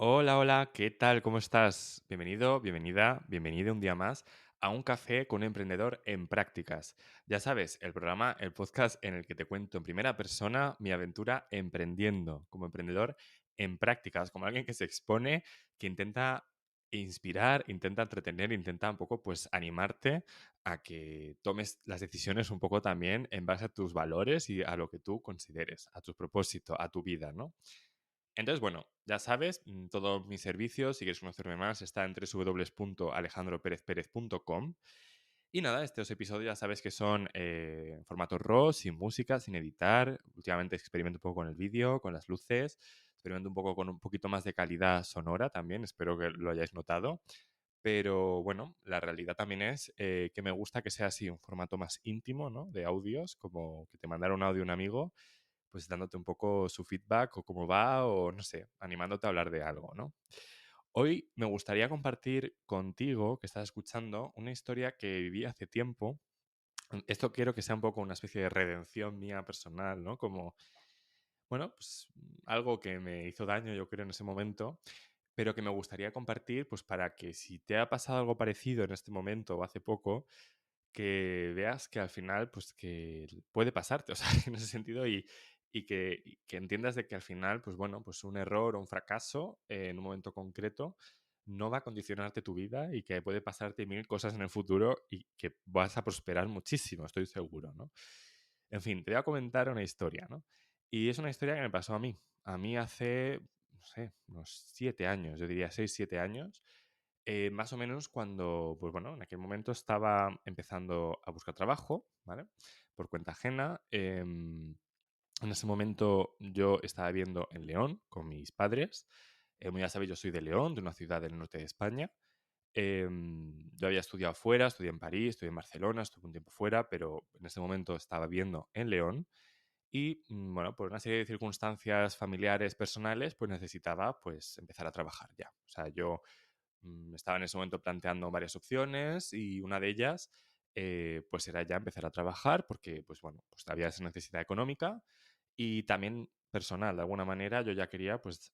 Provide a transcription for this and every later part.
Hola, hola, ¿qué tal? ¿Cómo estás? Bienvenido, bienvenida, bienvenido un día más a un café con un emprendedor en prácticas. Ya sabes, el programa, el podcast en el que te cuento en primera persona mi aventura emprendiendo, como emprendedor en prácticas, como alguien que se expone, que intenta inspirar, intenta entretener, intenta un poco pues animarte a que tomes las decisiones un poco también en base a tus valores y a lo que tú consideres, a tus propósitos, a tu vida, ¿no? Entonces, bueno, ya sabes, todos mis servicios, si quieres conocerme más, está en www.alejandroperezperez.com. Y nada, estos episodios ya sabes que son en formato RAW, sin música, sin editar. Últimamente experimento un poco con el vídeo, con las luces, experimento un poco con un poquito más de calidad sonora también, espero que lo hayáis notado. Pero bueno, la realidad también es que me gusta que sea así, un formato más íntimo, ¿no? De audios, como que te mandara un audio un amigo pues dándote un poco su feedback o cómo va o no sé, animándote a hablar de algo, ¿no? Hoy me gustaría compartir contigo, que estás escuchando, una historia que viví hace tiempo. Esto quiero que sea un poco una especie de redención mía personal, ¿no? Como, bueno, pues algo que me hizo daño, yo creo, en ese momento, pero que me gustaría compartir, pues para que si te ha pasado algo parecido en este momento o hace poco, que veas que al final, pues que puede pasarte, o sea, en ese sentido, y que entiendas de que al final, pues bueno, pues un error o un fracaso en un momento concreto no va a condicionarte tu vida y que puede pasarte mil cosas en el futuro y que vas a prosperar muchísimo, estoy seguro, ¿no? En fin, te voy a comentar una historia, ¿no? Y es una historia que me pasó a mí. A mí hace, no sé, unos 7 años, yo diría 6, 7 años, más o menos cuando, pues bueno, en aquel momento estaba empezando a buscar trabajo, ¿vale? Por cuenta ajena. En ese momento yo estaba viviendo en León con mis padres. Como ya sabéis, yo soy de León, de una ciudad del norte de España. Yo había estudiado fuera, estudié en París, estudié en Barcelona, estuve un tiempo fuera, pero en ese momento estaba viviendo en León y, bueno, por una serie de circunstancias familiares, personales, pues necesitaba pues empezar a trabajar ya. O sea, yo estaba en ese momento planteando varias opciones y una de ellas pues era ya empezar a trabajar porque pues bueno, pues había esa necesidad económica y también personal. De alguna manera yo ya quería pues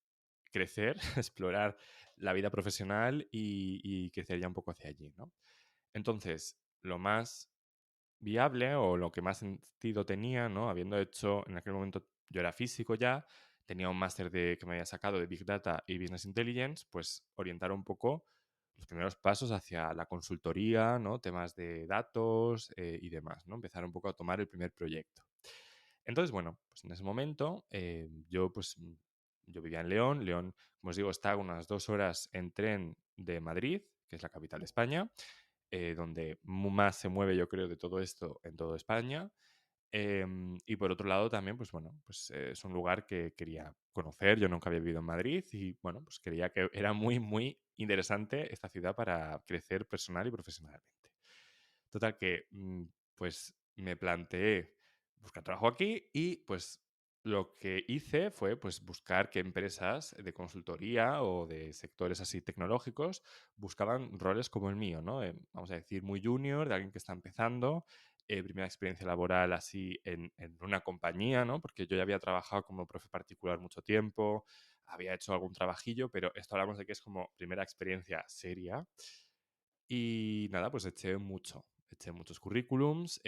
crecer, explorar la vida profesional y crecer ya un poco hacia allí, ¿no? Entonces, lo más viable o lo que más sentido tenía, ¿no? Habiendo hecho, en aquel momento yo era físico ya, tenía un máster que me había sacado de Big Data y Business Intelligence, pues orientar un poco los primeros pasos hacia la consultoría, ¿no? Temas de datos y demás, ¿no? Empezar un poco a tomar el primer proyecto. Entonces, bueno, pues en ese momento yo pues yo vivía en León. León, como os digo, está a unas 2 horas en tren de Madrid, que es la capital de España, donde más se mueve, yo creo, de todo esto en toda España. Y por otro lado también, pues bueno, pues es un lugar que quería conocer. Yo nunca había vivido en Madrid y bueno, pues creía que era muy, muy interesante esta ciudad para crecer personal y profesionalmente. Total que, pues me planteé buscar trabajo aquí y pues lo que hice fue pues buscar qué empresas de consultoría o de sectores así tecnológicos buscaban roles como el mío, ¿no? Vamos a decir, muy junior, de alguien que está empezando, primera experiencia laboral así en una compañía, ¿no? Porque yo ya había trabajado como profe particular mucho tiempo, había hecho algún trabajillo, pero esto hablamos de que es como primera experiencia seria. Y nada, pues eché muchos currículums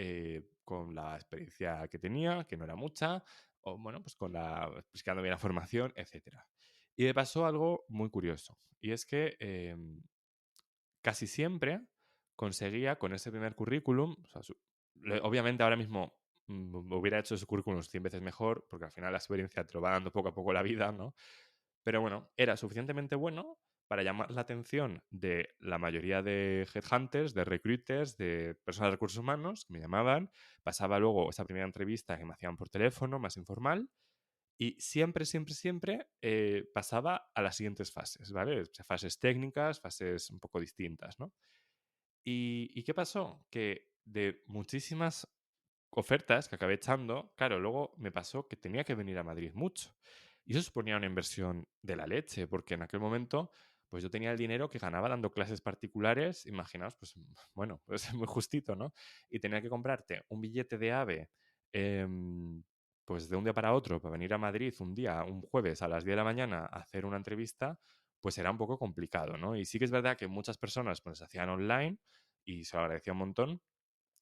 con la experiencia que tenía, que no era mucha, o bueno, pues con buscando bien la formación, etcétera. Y me pasó algo muy curioso, y es que casi siempre conseguía con ese primer currículum, o sea, obviamente ahora mismo hubiera hecho ese currículum 100 veces mejor, porque al final la experiencia te lo va dando poco a poco la vida, ¿no? Pero bueno, era suficientemente bueno para llamar la atención de la mayoría de headhunters, de recruiters, de personas de recursos humanos que me llamaban. Pasaba luego esa primera entrevista que me hacían por teléfono, más informal. Y siempre, siempre, siempre pasaba a las siguientes fases, ¿vale? O sea, fases técnicas, fases un poco distintas, ¿no? ¿Y qué pasó? Que de muchísimas ofertas que acabé echando, claro, luego me pasó que tenía que venir a Madrid mucho. Y eso suponía una inversión de la leche, porque en aquel momento, pues yo tenía el dinero que ganaba dando clases particulares, imaginaos, pues bueno, pues muy justito, ¿no? Y tenía que comprarte un billete de AVE, pues de un día para otro, para venir a Madrid un día, un jueves a las 10 de la mañana a hacer una entrevista, pues era un poco complicado, ¿no? Y sí que es verdad que muchas personas pues hacían online y se lo agradecía un montón,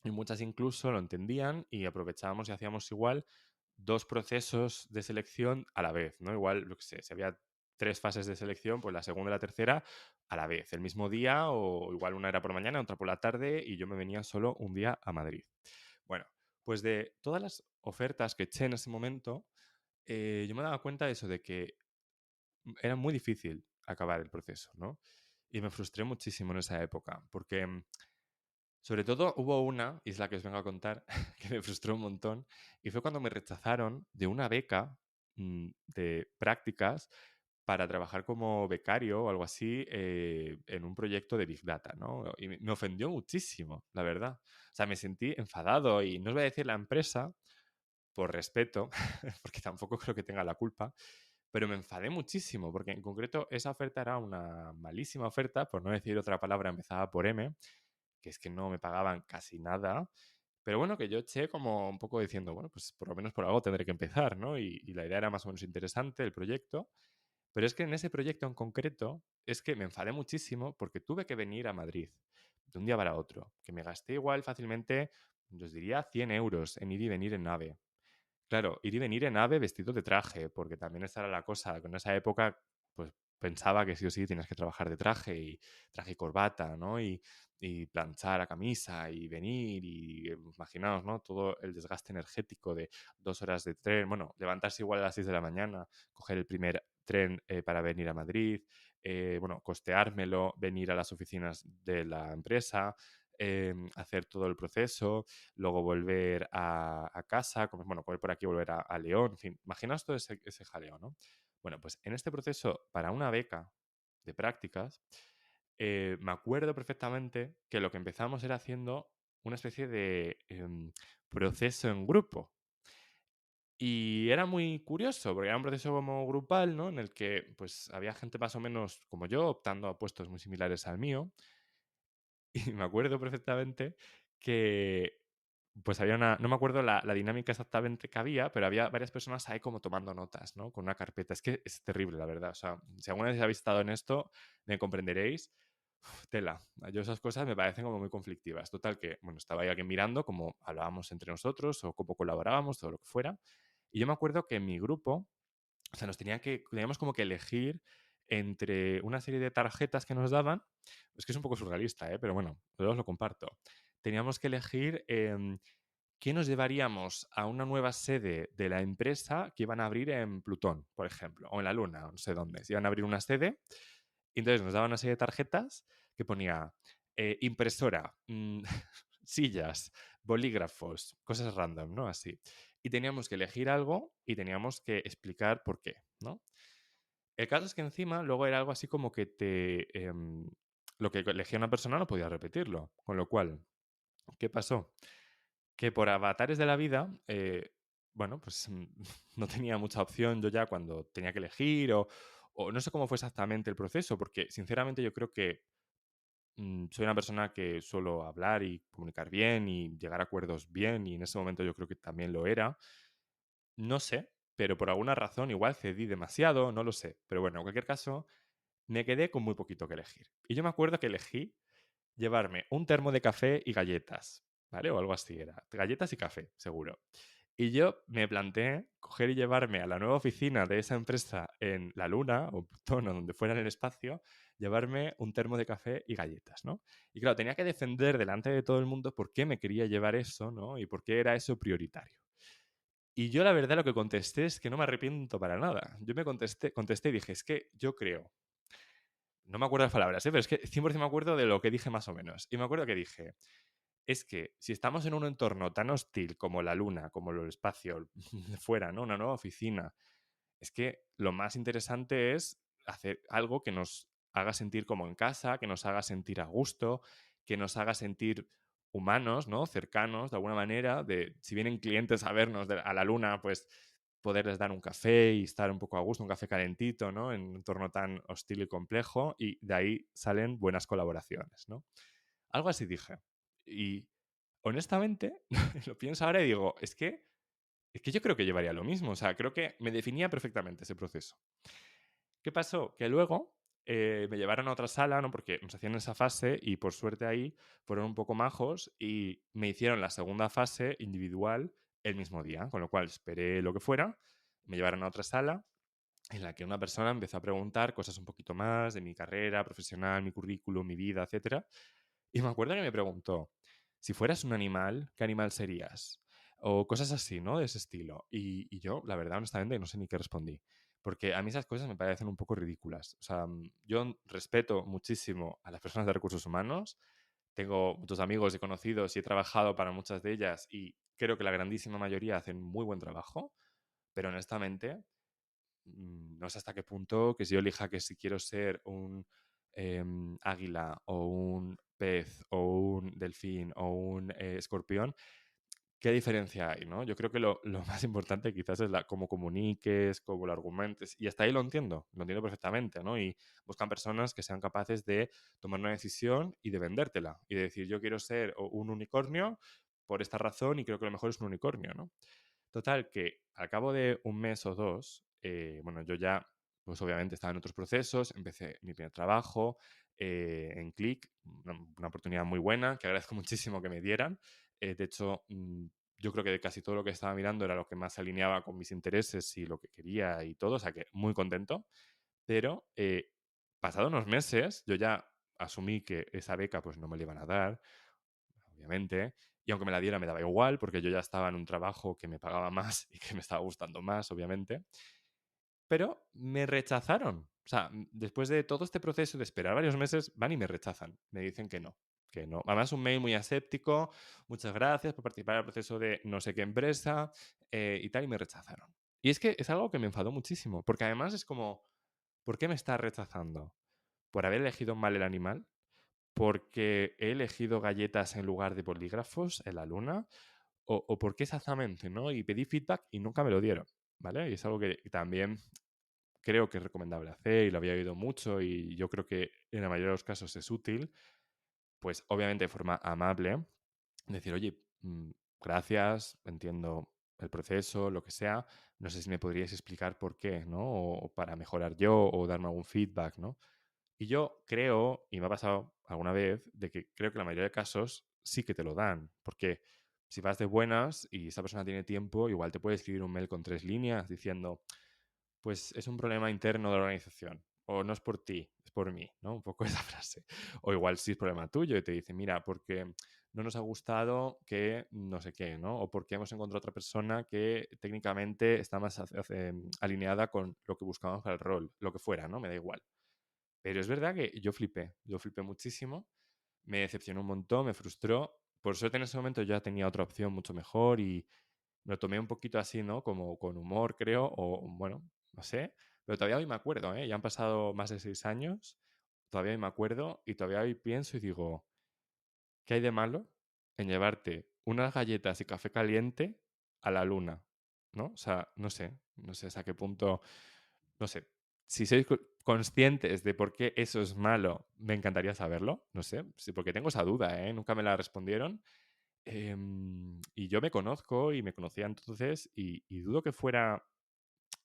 y muchas incluso lo entendían y aprovechábamos y hacíamos igual dos procesos de selección a la vez, ¿no? Igual, lo que sé, si había tres fases de selección, pues la segunda y la tercera a la vez, el mismo día, o igual una era por la mañana, otra por la tarde, y yo me venía solo un día a Madrid. Bueno, pues de todas las ofertas que eché en ese momento, yo me daba cuenta de eso, de que era muy difícil acabar el proceso, ¿no? Y me frustré muchísimo en esa época, porque sobre todo hubo una, y es la que os vengo a contar, que me frustró un montón, y fue cuando me rechazaron de una beca de prácticas para trabajar como becario o algo así en un proyecto de Big Data, ¿no? Y me ofendió muchísimo, la verdad. O sea, me sentí enfadado y no os voy a decir la empresa, por respeto, porque tampoco creo que tenga la culpa, pero me enfadé muchísimo, porque en concreto esa oferta era una malísima oferta, por no decir otra palabra, empezaba por M, que es que no me pagaban casi nada, pero bueno, que yo eché como un poco diciendo, bueno, pues por lo menos por algo tendré que empezar, ¿no? Y la idea era más o menos interesante, el proyecto, pero es que en ese proyecto en concreto es que me enfadé muchísimo porque tuve que venir a Madrid de un día para otro, que me gasté igual fácilmente, yo os diría 100 euros en ir y venir en AVE. Claro, ir y venir en AVE vestido de traje, porque también esa era la cosa, que en esa época pues pensaba que sí o sí tenías que trabajar de traje y corbata, ¿no? Y planchar a camisa y venir y imaginaos, ¿no? Todo el desgaste energético de 2 horas de tren, bueno, levantarse igual a las 6 de la mañana, coger el primer tren para venir a Madrid, bueno, costeármelo, venir a las oficinas de la empresa, hacer todo el proceso, luego volver a casa, como, bueno, comer por aquí, volver a León, en fin, imaginaos todo ese jaleo, ¿no? Bueno, pues en este proceso, para una beca de prácticas, me acuerdo perfectamente que lo que empezamos era haciendo una especie de proceso en grupo. Y era muy curioso, porque era un proceso como grupal, ¿no? En el que pues había gente más o menos como yo, optando a puestos muy similares al mío, y me acuerdo perfectamente que, pues había una, no me acuerdo la dinámica exactamente que había, pero había varias personas ahí como tomando notas, ¿no? Con una carpeta. Es que es terrible, la verdad. O sea, si alguna vez habéis estado en esto, me comprenderéis. Uf, tela. Yo esas cosas me parecen como muy conflictivas. Total que, bueno, estaba ahí alguien mirando cómo hablábamos entre nosotros o cómo colaborábamos, todo lo que fuera. Y yo me acuerdo que en mi grupo, o sea, teníamos como que elegir entre una serie de tarjetas que nos daban. Es que es un poco surrealista, ¿eh? Pero bueno, luego os lo comparto. Teníamos que elegir qué nos llevaríamos a una nueva sede de la empresa que iban a abrir en Plutón, por ejemplo, o en la Luna, o no sé dónde. Se iban a abrir una sede y entonces nos daban una serie de tarjetas que ponía impresora, sillas, bolígrafos, cosas random, ¿no? Así. Y teníamos que elegir algo y teníamos que explicar por qué, ¿no? El caso es que encima luego era algo así como que lo que elegía una persona no podía repetirlo. Con lo cual, ¿qué pasó? Que por avatares de la vida, bueno, pues no tenía mucha opción yo ya cuando tenía que elegir o no sé cómo fue exactamente el proceso, porque sinceramente yo creo que soy una persona que suelo hablar y comunicar bien y llegar a acuerdos bien y en ese momento yo creo que también lo era. No sé, pero por alguna razón igual cedí demasiado, no lo sé. Pero bueno, en cualquier caso, me quedé con muy poquito que elegir. Y yo me acuerdo que elegí llevarme un termo de café y galletas, ¿vale? O algo así era. Galletas y café, seguro. Y yo me planteé coger y llevarme a la nueva oficina de esa empresa en la Luna o Plutón o donde fuera en el espacio, llevarme un termo de café y galletas, ¿no? Y claro, tenía que defender delante de todo el mundo por qué me quería llevar eso, ¿no? Y por qué era eso prioritario. Y yo la verdad lo que contesté es que no me arrepiento para nada. Yo contesté y dije, es que yo creo, no me acuerdo las palabras, pero es que 100% me acuerdo de lo que dije más o menos. Y me acuerdo que dije, es que si estamos en un entorno tan hostil como la Luna, como el espacio fuera, ¿no? Una nueva oficina, es que lo más interesante es hacer algo que nos haga sentir como en casa, que nos haga sentir a gusto, que nos haga sentir humanos, ¿no? Cercanos, de alguna manera, de si vienen clientes a vernos a la Luna, pues poderles dar un café y estar un poco a gusto, un café calentito, ¿no? En un entorno tan hostil y complejo, y de ahí salen buenas colaboraciones, ¿no? Algo así dije. Y honestamente, lo pienso ahora y digo, es que yo creo que llevaría lo mismo. O sea, creo que me definía perfectamente ese proceso. ¿Qué pasó? Que luego me llevaron a otra sala, ¿no? Porque nos hacían esa fase y por suerte ahí fueron un poco majos y me hicieron la segunda fase individual el mismo día, con lo cual esperé lo que fuera, me llevaron a otra sala en la que una persona empezó a preguntar cosas un poquito más de mi carrera profesional, mi currículum, mi vida, etcétera. Y me acuerdo que me preguntó, si fueras un animal, ¿qué animal serías? O cosas así, ¿no? De ese estilo. Y yo, la verdad, honestamente, no sé ni qué respondí. Porque a mí esas cosas me parecen un poco ridículas. O sea, yo respeto muchísimo a las personas de recursos humanos. Tengo muchos amigos y conocidos y he trabajado para muchas de ellas y creo que la grandísima mayoría hacen muy buen trabajo. Pero honestamente, no sé hasta qué punto que si yo elija que si quiero ser un águila o un pez o un delfín o un escorpión, ¿qué diferencia hay, no? Yo creo que lo más importante quizás es cómo comuniques, cómo lo argumentes, y hasta ahí lo entiendo perfectamente, ¿no? Y buscan personas que sean capaces de tomar una decisión y de vendértela, y de decir, yo quiero ser un unicornio por esta razón y creo que lo mejor es un unicornio, ¿no? Total, que al cabo de un mes o dos, bueno, yo ya, pues obviamente estaba en otros procesos, empecé mi primer trabajo en Click, una oportunidad muy buena, que agradezco muchísimo que me dieran. De hecho, yo creo que de casi todo lo que estaba mirando era lo que más se alineaba con mis intereses y lo que quería y todo, o sea que muy contento. Pero pasado unos meses, yo ya asumí que esa beca pues no me la iban a dar, obviamente. Y aunque me la diera, me daba igual, porque yo ya estaba en un trabajo que me pagaba más y que me estaba gustando más, obviamente. Pero me rechazaron. O sea, después de todo este proceso de esperar varios meses, van y me rechazan. Me dicen que no. Que no. Además, un mail muy aséptico. Muchas gracias por participar en el proceso de no sé qué empresa y tal, y me rechazaron. Y es que es algo que me enfadó muchísimo, porque además es como, ¿por qué me estás rechazando? ¿Por haber elegido mal el animal? ¿Porque he elegido galletas en lugar de bolígrafos en la luna? ¿O por qué exactamente, no? Y pedí feedback y nunca me lo dieron, ¿vale? Y es algo que también creo que es recomendable hacer y lo había oído mucho y yo creo que en la mayoría de los casos es útil, pues obviamente de forma amable, decir, oye, gracias, entiendo el proceso, lo que sea, no sé si me podríais explicar por qué, ¿no? O para mejorar yo o darme algún feedback, ¿no? Y yo creo, y me ha pasado alguna vez, de que creo que en la mayoría de casos sí que te lo dan, porque si vas de buenas y esa persona tiene tiempo, igual te puede escribir un mail con 3 líneas diciendo, pues es un problema interno de la organización, o no es por ti, es por mí, ¿no? Un poco esa frase. O igual sí es problema tuyo y te dice, mira, porque no nos ha gustado que no sé qué, ¿no? O porque hemos encontrado otra persona que técnicamente está más alineada con lo que buscamos para el rol, lo que fuera, ¿no? Me da igual. Pero es verdad que yo flipé muchísimo, me decepcionó un montón, me frustró. Por suerte en ese momento ya tenía otra opción mucho mejor y me lo tomé un poquito así, ¿no? Como con humor, creo, o bueno, no sé. Pero todavía hoy me acuerdo, ¿eh? Ya han pasado más de 6 años, todavía hoy me acuerdo y todavía hoy pienso y digo, ¿qué hay de malo en llevarte unas galletas y café caliente a la luna? ¿No? O sea, no sé hasta qué punto, no sé. Si sois conscientes de por qué eso es malo, me encantaría saberlo, no sé, sí, porque tengo esa duda, ¿eh? Nunca me la respondieron. Y yo me conozco y me conocía entonces y dudo que fuera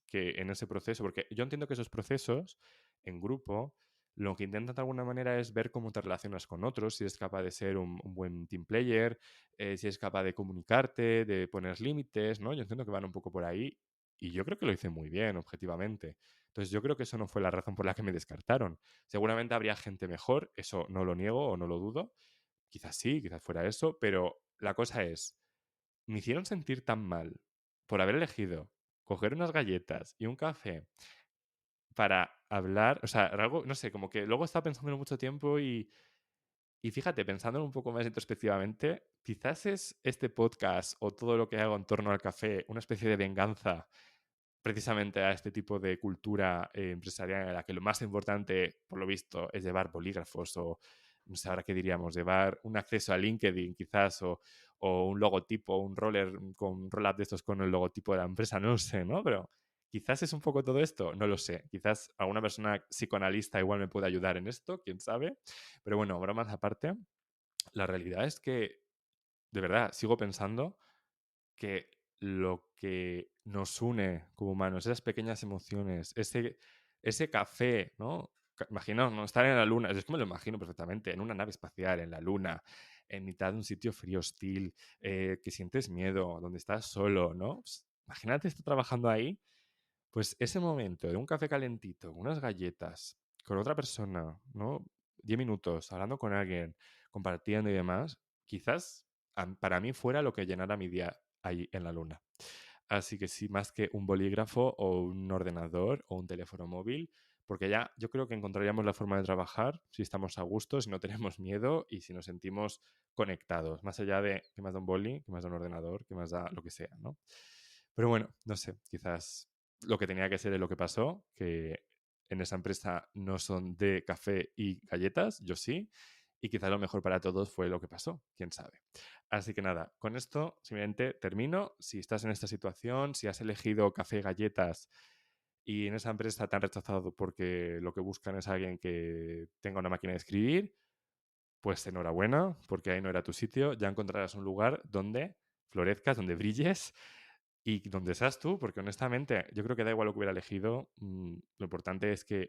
que en ese proceso, porque yo entiendo que esos procesos en grupo lo que intentan de alguna manera es ver cómo te relacionas con otros, si eres capaz de ser un buen team player, si eres capaz de comunicarte, de poner límites, ¿no? Yo entiendo que van un poco por ahí y yo creo que lo hice muy bien, objetivamente. Entonces yo creo que eso no fue la razón por la que me descartaron. Seguramente habría gente mejor, eso no lo niego o no lo dudo, quizás sí, quizás fuera eso, pero la cosa es, me hicieron sentir tan mal por haber elegido coger unas galletas y un café para hablar, o sea, era algo, no sé, como que luego estaba pensándolo mucho tiempo y fíjate, pensándolo un poco más introspectivamente, quizás es este podcast o todo lo que hago en torno al café una especie de venganza precisamente a este tipo de cultura empresarial en la que lo más importante, por lo visto, es llevar bolígrafos o, no sé ahora qué diríamos, llevar un acceso a LinkedIn quizás o un logotipo, un roller con un roll-up de estos con el logotipo de la empresa, no lo sé, ¿no? Pero quizás es un poco todo esto, no lo sé. Quizás alguna persona psicoanalista igual me puede ayudar en esto, quién sabe. Pero bueno, bromas aparte, la realidad es que, de verdad, sigo pensando que lo que nos une como humanos, esas pequeñas emociones, ese café, ¿no? Imagino no estar en la luna, es que me lo imagino perfectamente, en una nave espacial, en la luna, en mitad de un sitio frío, hostil, que sientes miedo, donde estás solo, ¿no? Pues, imagínate estar trabajando ahí, pues ese momento de un café calentito, unas galletas, con otra persona, ¿no? 10 minutos hablando con alguien, compartiendo y demás, quizás para mí fuera lo que llenara mi día ahí en la luna. Así que sí, más que un bolígrafo o un ordenador o un teléfono móvil, porque ya yo creo que encontraríamos la forma de trabajar si estamos a gusto, si no tenemos miedo y si nos sentimos conectados, más allá de que más da un boli, que más da un ordenador, que más da lo que sea, ¿no? Pero bueno, no sé, quizás lo que tenía que ser es lo que pasó, que en esa empresa no son de café y galletas, yo sí, y quizás lo mejor para todos fue lo que pasó, quién sabe. Así que nada, con esto simplemente termino. Si estás en esta situación, si has elegido café y galletas y en esa empresa te han rechazado porque lo que buscan es alguien que tenga una máquina de escribir, pues enhorabuena, porque ahí no era tu sitio. Ya encontrarás un lugar donde florezcas, donde brilles y donde seas tú, porque honestamente yo creo que da igual lo que hubiera elegido. Lo importante es que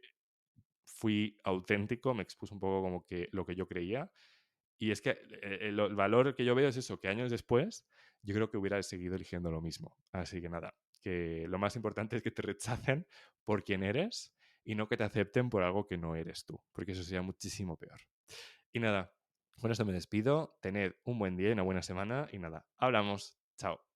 fui auténtico, me expuse un poco como que lo que yo creía. Y es que el valor que yo veo es eso, que años después yo creo que hubiera seguido eligiendo lo mismo. Así que nada, que lo más importante es que te rechacen por quien eres y no que te acepten por algo que no eres tú, porque eso sería muchísimo peor. Y nada, con esto me despido, tened un buen día y una buena semana y nada, hablamos, chao.